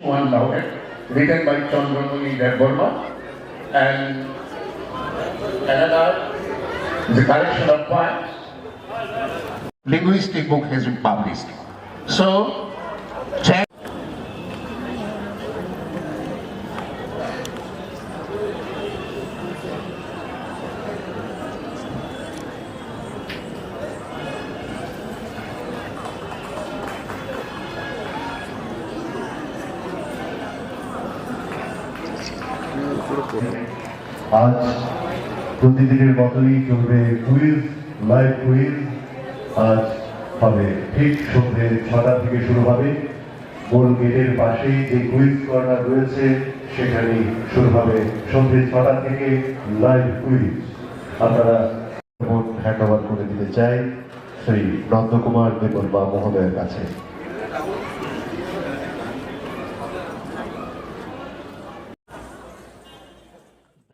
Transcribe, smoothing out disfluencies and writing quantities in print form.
One Lauret, written by Chandramani Devarma, and another is a collection of poems. Linguistic book has been published. So, check. আজ প্রতিদিনের মতোই চলবে quiz, live quiz. আজ হবে ঠিক সন্ধ্যে 6টা থেকে শুরু হবে। গোল গেটের পাশেই যে কুইজ কর্নার রয়েছে সেখানেই শুরু হবে সন্ধ্যে 6টা থেকে লাইভ কুইজ। আপনারা হ্যান্ড ওভার করে দিতে চাই শ্রী নন্দকুমার দেববর্মা মহোদয়ের কাছে।